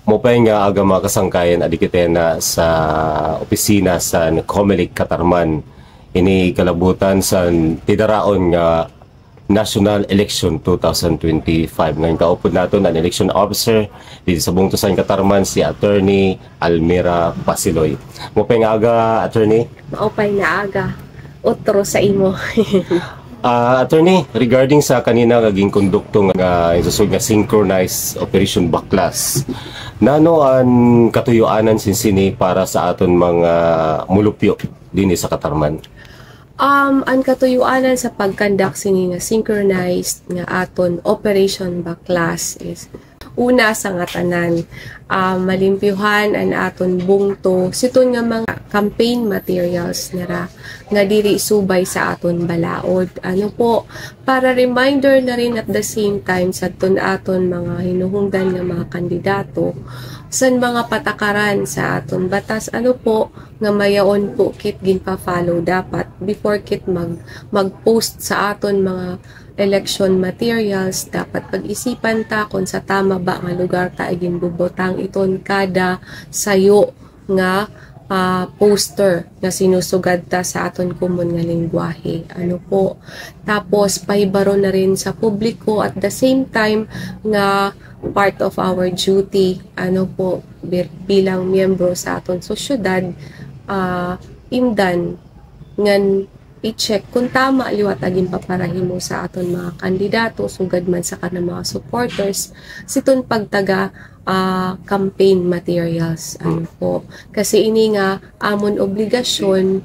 Mo pa nga aga mga kasangkayan adikitena sa opisina sa Comelec Katarman ini kalabutan sa tidaraon nga National Election 2025. Ngayon kaupod naton ang election officer dito sa Bungtusan Katarman si Attorney Almira Pasiloy. Mo pa nga aga, Attorney? Maupay na aga. Otro sa imo. Attorney, regarding sa kanina naging kondukto nga isusod nga synchronized Operation Baklas, nano ang katuyuanan sinsini para sa aton mga mulupyo din sa Katarman? Ang katuyuanan sa pagkandak sini nga synchronized nga aton Operation Baklas is una sa nga tanan, malimpyuhan ang aton bungto siton nga mga campaign materials nara nga diri subay sa aton balaod. Ano po, para reminder na rin at the same time sa aton mga hinuhungdan nga mga kandidato san mga patakaran sa aton batas, ano po nga mayaon po kit ginpa-follow dapat before kit mag-post sa aton mga election materials. Dapat pag-isipan ta kung sa tama ba nga lugar ta ginbubotang iton kada sayo nga poster na sinusugad ta sa aton common nga lengguwahe. Ano po, tapos pahibaro na rin sa publiko at the same time nga part of our duty, ano po, bilang miyembro sa aton sosyedad, imdan ngan i-check kung tama liwat aging paparahimo sa aton mga kandidato sugad man sa kanang mga supporters siton pagtaga campaign materials. Ano po, kasi ini nga amon obligasyon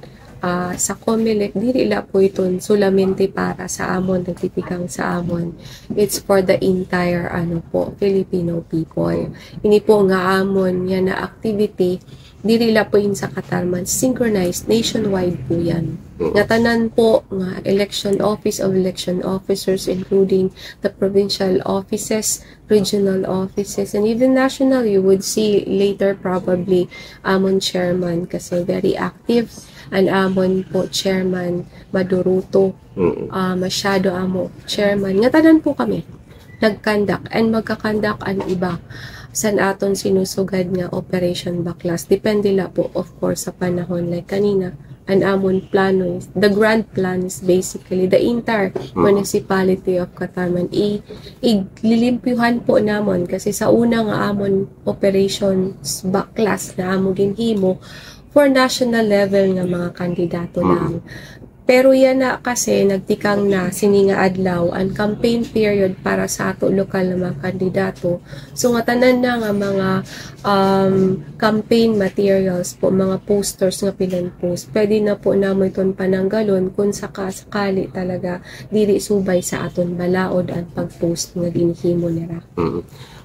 sa Comelec, dili la po iton solamente para sa amon, nagtipikang sa amon. It's for the entire ano po, Filipino people. Ini po nga amon yan na activity, dili la po yun sa Katarman, synchronized nationwide po yan. Nga tanan po nga election office of election officers, including the provincial offices, regional offices, and even national. You would see later probably amon chairman kasi very active, and amon po chairman Maduruto, masyado amo chairman. Nga tanan po kami nagkandak and magkakandak ang iba san aton sinusugad nga Operation Baklas. Depende la po of course sa panahon, like kanina an amon plano is, the grand plan is basically the entire municipality of Katarman ililimpyuhan po namon kasi sa una nga amon Operations Baklas na amon ginhimo for national level nga mga kandidato lang. Pero yan na kasi nagtikang na sininga adlaw ang campaign period para sa ato lokal na mga kandidato. So nga tanan na nga mga campaign materials po, mga posters nga pinanpost, pwede na po namo iton pananggalon kung sakali talaga dili subay sa aton balaod ang pagpost nga ginhimo nila.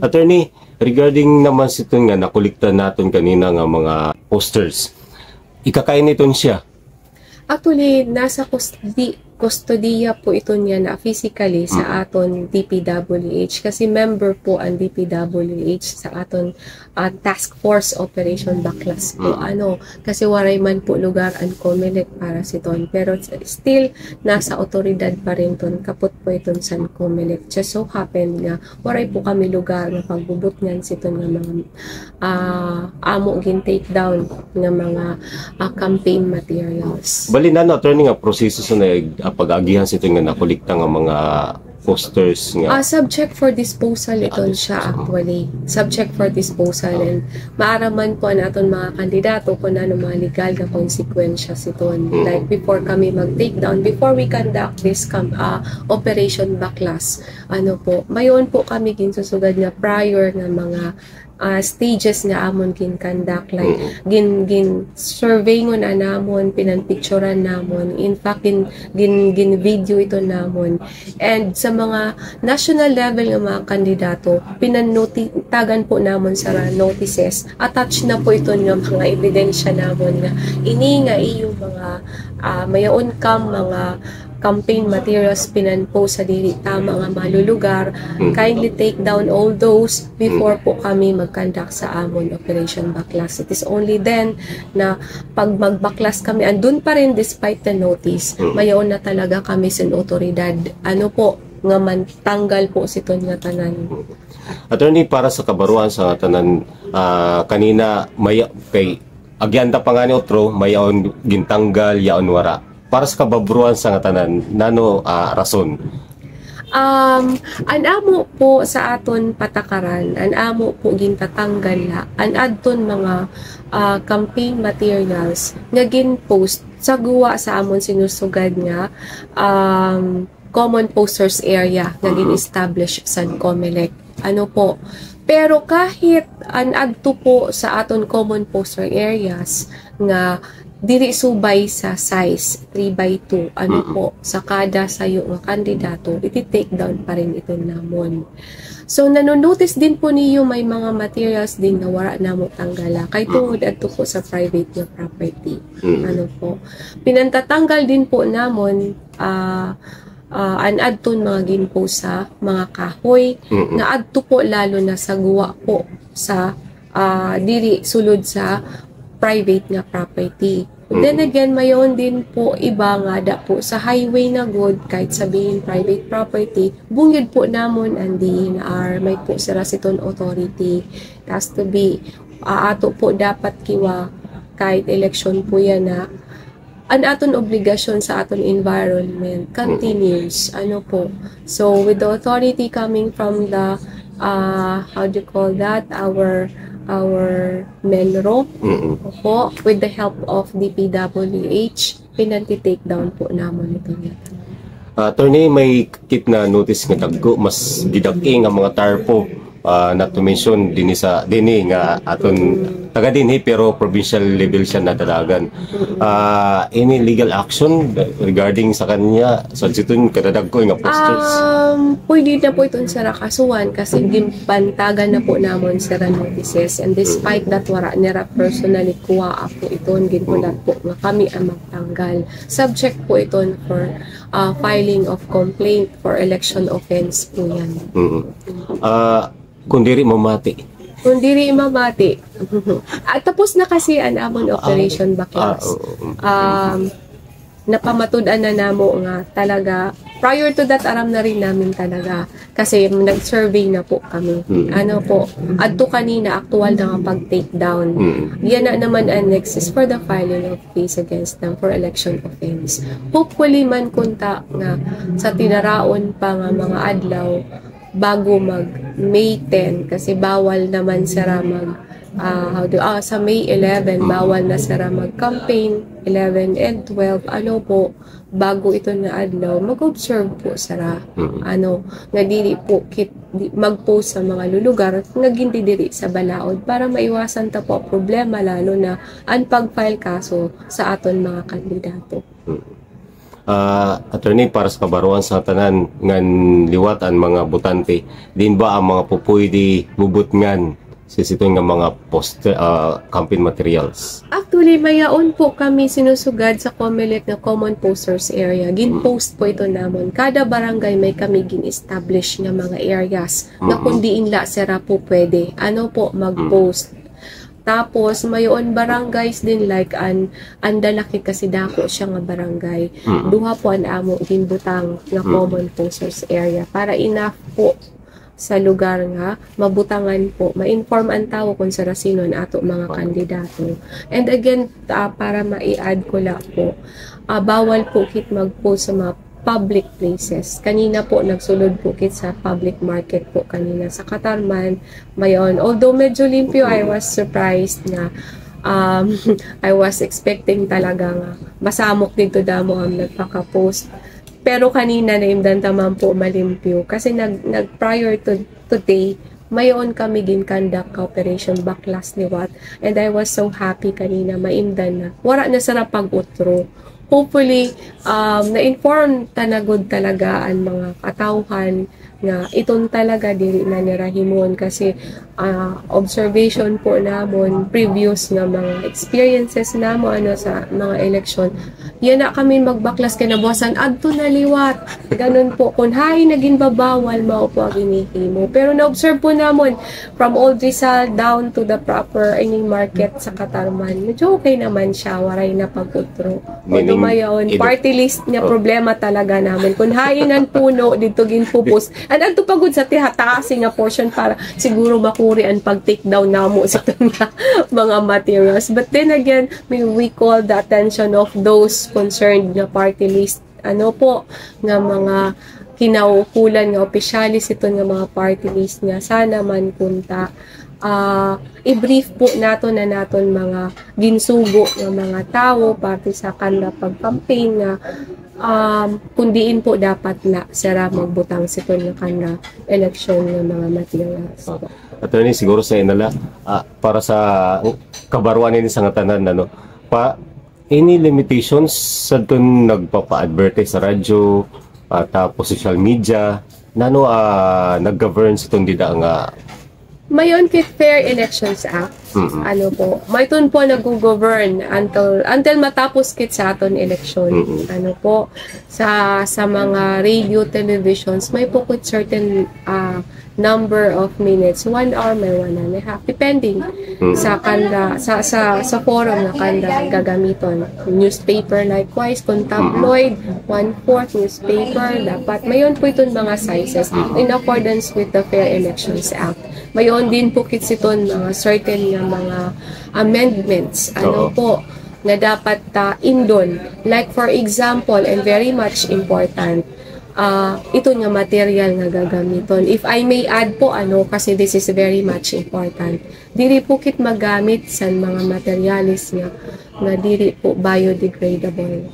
Attorney, regarding naman siton nga nakulikta naton kanina nga mga posters, ikakain iton siya? Actually, nasa kustodiya po ito niya na physically sa aton DPWH kasi member po ang DPWH sa aton Task Force Operation Baklas po. Ano, kasi waray man po lugar ang Comelec para si ton, pero still nasa otoridad pa rin ton, kapot po iton sa Comelec. Just so happen nga waray po kami lugar na pagbubut ngan si ton nga mga amo gin take down nga mga campaign materials. Bali na attorney nga proseso sa pag-agihan sa ito nga nakulikta nga mga posters nga. Subject for disposal iton siya actually. Subject for disposal, and maaraman po naton mga kandidato kung ano mga legal na konsekwensya siton. Like before kami mag-take down, before we conduct this Operation Baklas, ano po, mayon po kami ginsusugad nga prior nga mga stages nga amon ginkandak, like gin survey ngon namon, pinanpicturean namon, in fact gin video ito namon, and sa mga national level nga mga kandidato pinannotagan po namon sa notices, attach na po ito nga mga ebidensya namon nga ini nga iyong mga mayaon kam mga campaign materials pinanpost sa dili tama nga malulugar. Kindly take down all those before po kami mag-conduct sa amon Operation Baklas. It is only then na pag magbaklas kami, andun pa rin despite the notice, mayaon na talaga kami sa otoridad. Ano po, nga man tanggal po siton nga tanan. Attorney, para sa kabaruan sa tanan, kanina may kay agyanda pa nga ni otro mayaon gintanggal yaon wara. Para sa kabaruan sa tanan, nano rason? An amo po sa aton patakaran, an amo po gintatanggal la, an adton mga campaign materials nga gin-post sa guwa sa amon sinusugad nga common posters area nga gin-establish sa COMELEC. Ano po? Pero kahit an adto po sa aton common poster areas nga diri subay sa size 3x2 ano po sa kada sayo nga kandidato iti-take down pa rin ito namon. So nanonotice din po niyo may mga materials din na wala namo tanggala kay tungod adto po sa private nga property. Ano po pinantatanggal din po namon an adton mga ginpo sa mga kahoy nga adto po lalo na sa guwa po sa diri sulod sa private nga property. Then again, mayon din po iba nga da po sa highway na good, kahit sabihin private property, bungyod po namon ang DNR, may po sira siton authority. It has to be, ato po dapat kiwa, kahit election po yan na, an aton obligasyon sa aton environment continues. Ano po? So, with the authority coming from the, how do you call that, our Menro po, with the help of DPWH, pinanti-take down po namon ito niya. Attorney, may kit na notice nga daggo mas didaki nga mga tarpo not to mention dini nga aton taga dinhi pero provincial level siya nadalagan. Any legal action regarding sa kanya sa situn kadadagko nga posters? Pwede na po itong sara kasuhan kasi ginpantagan na po namon sara notices, and despite that wara nira personally kuha po iton ginpulat po nga kami ang magtanggal. Subject po iton for filing of complaint for election offense po yan. Kung diri mamati. Kung diri mamati. At tapos na kasi ang amon operation backlash. Napamatud-an na namo nga talaga. Prior to that, aram na rin namin talaga. Kasi nag-survey na po kami. Ano po, adto kanina, actual na nga pag-take down. Yan na naman ang next is for the filing of case against them for election offense. Hopefully man kunta nga sa tinaraon pa nga mga adlaw bago mag May 10 kasi bawal naman sara mag sa May 11 bawal na sara mag-campaign 11 and 12 ano po bago ito na adlaw mag-observe po sara ano nga dili po mag-post sa mga lulugar nga gindi diri sa balaod para maiwasan ta po problema lalo na ang pag-file kaso sa aton mga kandidato. Attorney, para sa kabaruan sa tanan ngan liwat ang mga botante din ba ang mga pupuydi bubutngan sisito nga mga campaign materials? Actually, mayaon po kami sinusugad sa COMELEC na common posters area. Gin-post po ito namon. Kada barangay may kami gin-establish nga mga areas na kundi inla sira po pwede. Ano po, mag-post. Tapos, mayon barangays din like andalaki kasi dako siya nga barangay. Duha po ang amo ginbutang nga common posters area para enough po sa lugar nga mabutangan po ma-inform ang tao kung sa sino ato mga kandidato. And again, para mai-add ko lang po, bawal po kit mag-post sa mga public places. Kanina po, nagsulod po kit sa public market po kanina sa Katarman. Mayon. Although medyo limpyo, I was surprised na I was expecting talaga nga masamok dito damo ang nagpaka-post. Pero kanina naimdan taman po malimpyo. Kasi prior to today, mayon kami gin-conduct operation backlash ni Watt. And I was so happy kanina maimdan na. Wala na sa pag-utro. Hopefully, na-inform tanagod talaga ang mga katauhan nga itong talaga dili na nirahimon kasi observation po namon previous nga mga experiences namo ano sa mga election yan na kami magbaklas kinabukasan adto na liwat ganun po kung hay naging babawal mao po ang ginihimo pero na-observe po namon from Old Rizal down to the proper market sa Katarman medyo okay naman siya waray na pagutro Meaning mayon party list nga problema talaga namin kung hainan puno dito ginpupus and adto pagud sa tihatasi nga portion para siguro makuri ang pag take down namo sa mga materials, but then again we call the attention of those concerned nga party list nga mga kinaukulan nga opisyalis ito nga mga party list nga sana man kunta i-brief po naton mga ginsugo ng mga tao parte sa kanila pag-campaign nga kundiin po dapat na sara magbutang siton nga kanila election ng mga materials. Attorney, siguro sa inala para sa kabaruan ni sa tanan any limitations sa dun nagpapa-advertise sa radyo tapos social media nag-govern sa itong dida nga mayon kit Fair Elections Act. Mayton po nag-govern until matapos kit sa aton election. Sa mga radio, televisions, may po kit certain number of minutes, 1 hour, may 1.5, depending sa kanda, sa forum na kanda gagamiton. Newspaper likewise, kung tabloid, 1/4 newspaper, dapat mayon po itong mga sizes in accordance with the Fair Elections Act. Mayon din po kitsiton mga certain nga mga amendments nga dapat indon, like for example and very much important ito nga material nga gagamiton. If I may add po kasi this is very much important, diri po kit magamit sa mga materialis nga diri po biodegradable.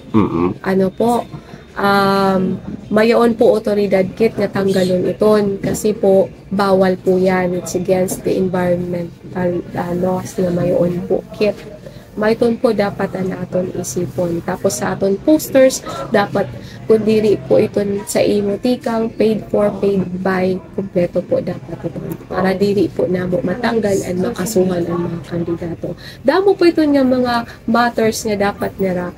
Mayon po otoridad kit nga tanggalon iton kasi po bawal po yan. It's against the environmental laws na mayon po kit. Mayton po dapat aton isipon. Tapos sa aton posters dapat kung diri po iton sa imotikang paid for, paid by, kompleto po dapat ito para diri po namo matanggal at makasuhan ang mga kandidato. Damo po ito nga mga matters nga dapat nila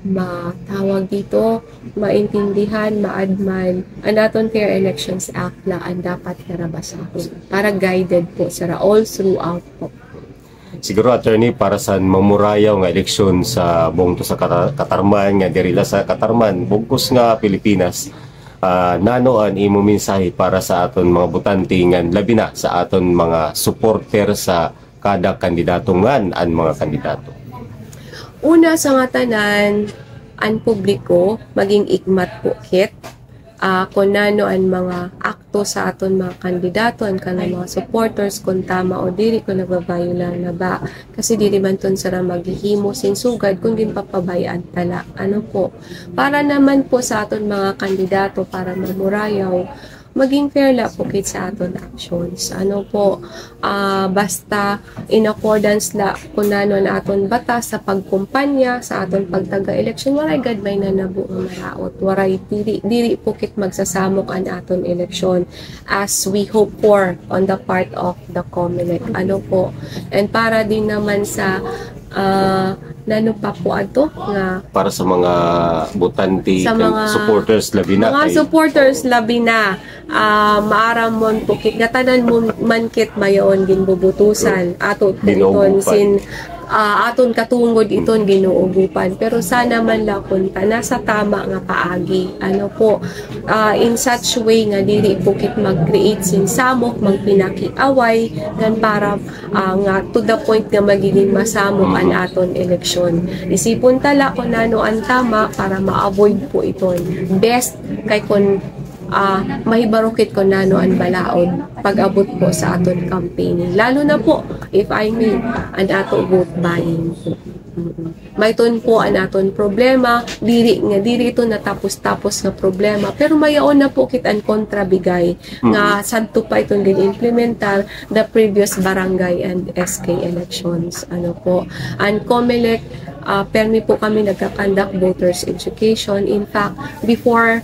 matawag dito, maintindihan, maadman. Ang aton Fair Elections Act lang ang dapat karabasahon para guided po sara all throughout po. Siguro, attorney, para sa mamurayaw nga eleksyon sa buong to sa Katarman, nga dirila sa Katarman, bugkos nga Pilipinas, nanoan imo mensahe para sa aton mga butante nga labi na sa aton mga supporter sa kada kandidato ngan ang mga kandidato. Una sa nga tanan, ang publiko, maging ikmat po kit, kung nano ang mga akto sa aton mga kandidato, ang kanang mga supporters, kung tama o diri kung nagbabayula na ba. Kasi diri man ton sara maghihimo sinsugad kung ginpapabayaan tala. Para naman po sa aton mga kandidato, para mamurayaw, maging fair la po kit sa aton actions. Basta in accordance la kung nano na aton batas sa pagkumpanya sa aton pagtaga-eleksyon, waray gadmay na nabu nga maraot. Waray diri po kit magsasamok ang aton eleksyon as we hope for on the part of the COMELEC. And para din naman sa nano pa po ato nga para sa mga butante sa mga supporters labi na supporters labi na maaram mon po kit gatanan mo man kit mayon ginbubutusan ato iton sin aton katungod iton ginuugupan, pero sana man la kunta nasa tama nga paagi in such way nga dili po kit mag-create sin samok, magpinakiaway gan para nga to the point nga magiging masamok ang aton eleksyon. Isipon tala kung ano ang tama para ma-avoid po iton. Best kay kun mahibarokit ko nano ang balaod pag-abot po sa aton campaigning. Lalo na po, if I may, ang ato vote buying po. Mayton po ang aton problema, diri ito natapos-tapos na problema, pero mayaon na po kit ang kontrabigay nga sadto pa itong gin-implementar the previous barangay and SK elections. Ang COMELEC, permi po kami nagkakandak voters education. In fact, before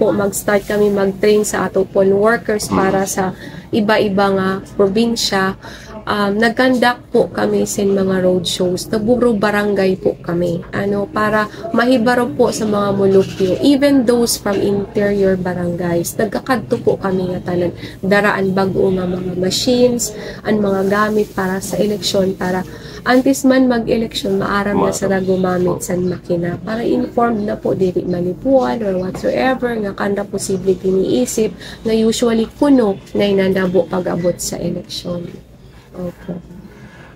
po mag-start kami mag-train sa ato poll workers para sa iba-iba nga probinsya, nag-conduct po kami sa mga road shows, naburo barangay po kami, para mahibaro po sa mga mulupyo, even those from interior barangays, nagkakadto po kami nga tanan, daraan bago nga mga machines, ang mga gamit para sa eleksyon, para antes man mag-eleksyon, maaram na sa gumamit sa makina, para informed na po, dili malipuan or whatsoever, nga kanda posible tiniisip, na usually kuno na inandabo pag-abot sa eleksyon. Okay.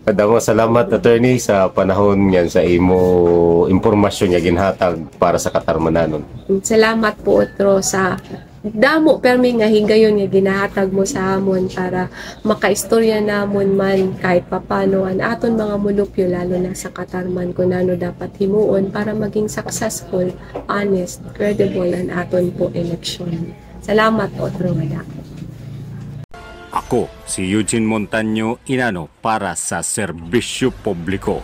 Kadang salamat, attorney, sa panahon niyan sa imo impormasyon niya ginhatag para sa katarmanan. Salamat po, Otro, sa damo permi nga higayon nga ginahatag mo sa amon para makaistorya namon man kahit papano ang aton mga mulupyo, lalo na sa katarman, kung ano dapat himuon para maging successful, honest, credible ang aton po eleksyon. Salamat, Otro. Ako si Eugene Montaño Inano para sa Serbisyo Publiko.